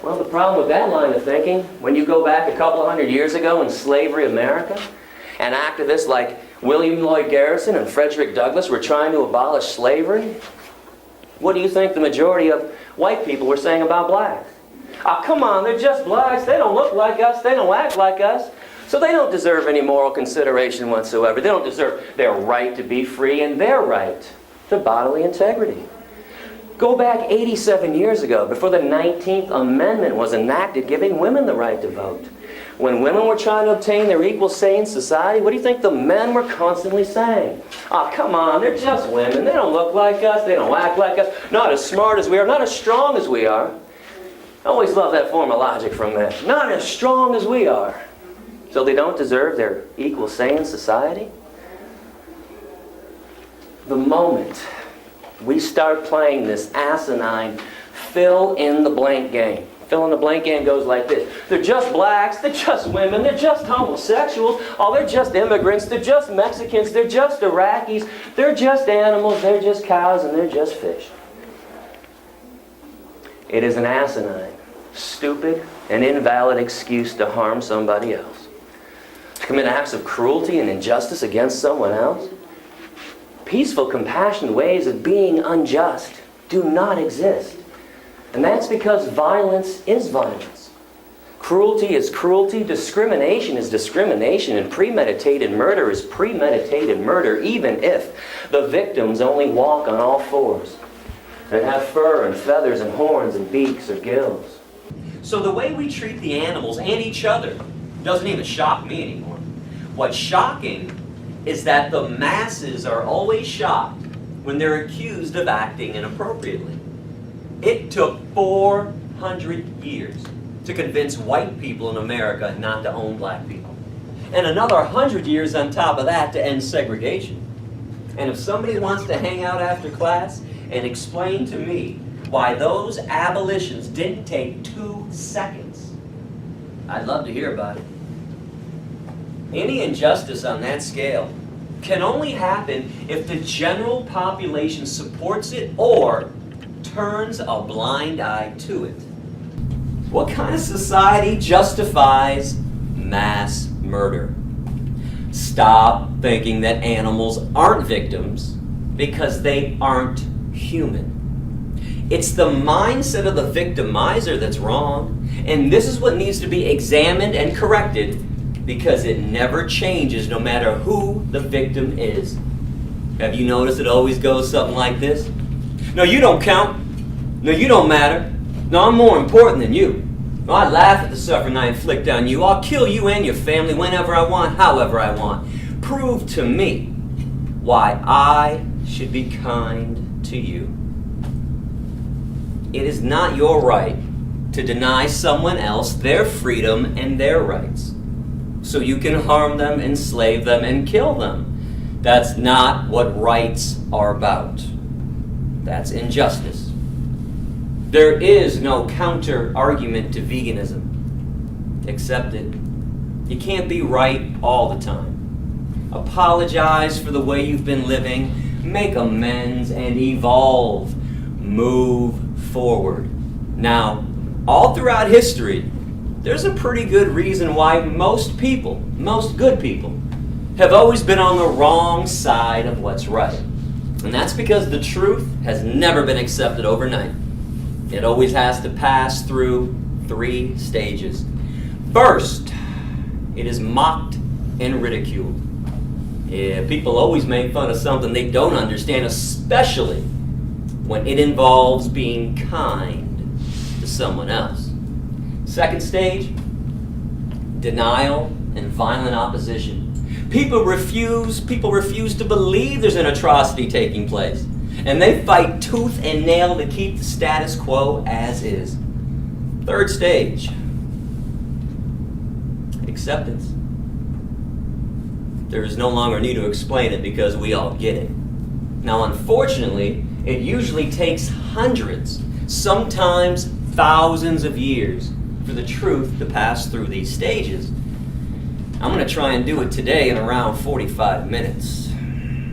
Well, the problem with that line of thinking, when you go back a couple of hundred years ago in slavery America, and activists like William Lloyd Garrison and Frederick Douglass were trying to abolish slavery, what do you think the majority of white people were saying about blacks? Oh, come on, they're just blacks. They don't look like us. They don't act like us. So they don't deserve any moral consideration whatsoever. They don't deserve their right to be free and their right to bodily integrity. Go back 87 years ago, before the 19th Amendment was enacted giving women the right to vote. When women were trying to obtain their equal say in society, what do you think the men were constantly saying? Oh, come on, they're just women. They don't look like us. They don't act like us. Not as smart as we are. Not as strong as we are. I always love that form of logic from men. Not as strong as we are. So they don't deserve their equal say in society? The moment we start playing this asinine fill-in-the-blank game. Fill-in-the-blank game goes like this. They're just blacks, they're just women, they're just homosexuals, oh, they're just immigrants, they're just Mexicans, they're just Iraqis, they're just animals, they're just cows, and they're just fish. It is an asinine, stupid, and invalid excuse to harm somebody else. To commit acts of cruelty and injustice against someone else. Peaceful, compassionate ways of being unjust do not exist. And that's because violence is violence. Cruelty is cruelty, discrimination is discrimination, and premeditated murder is premeditated murder, even if the victims only walk on all fours and have fur and feathers and horns and beaks or gills. So the way we treat the animals and each other doesn't even shock me anymore. What's shocking is that the masses are always shocked when they're accused of acting inappropriately. It took 400 years to convince white people in America not to own black people. And another 100 years on top of that to end segregation. And if somebody wants to hang out after class and explain to me why those abolitions didn't take 2 seconds, I'd love to hear about it. Any injustice on that scale can only happen if the general population supports it or turns a blind eye to it. What kind of society justifies mass murder? Stop thinking that animals aren't victims because they aren't human. It's the mindset of the victimizer that's wrong, and this is what needs to be examined and corrected, because it never changes no matter who the victim is. Have you noticed it always goes something like this? No, you don't count. No, you don't matter. No, I'm more important than you. No, I laugh at the suffering I inflict on you. I'll kill you and your family whenever I want, however I want. Prove to me why I should be kind to you. It is not your right to deny someone else their freedom and their rights, so you can harm them, enslave them, and kill them. That's not what rights are about. That's injustice. There is no counter-argument to veganism. Accept it. You can't be right all the time. Apologize for the way you've been living, make amends, and evolve. Move forward. Now, all throughout history, there's a pretty good reason why most people, most good people, have always been on the wrong side of what's right. And that's because the truth has never been accepted overnight. It always has to pass through 3 stages. First, it is mocked and ridiculed. Yeah, people always make fun of something they don't understand, especially when it involves being kind to someone else. Second stage, denial and violent opposition. People refuse to believe there's an atrocity taking place, and they fight tooth and nail to keep the status quo as is. Third stage, acceptance. There is no longer need to explain it because we all get it. Now, unfortunately, it usually takes hundreds, sometimes thousands of years for the truth to pass through these stages. I'm going to try and do it today in around 45 minutes.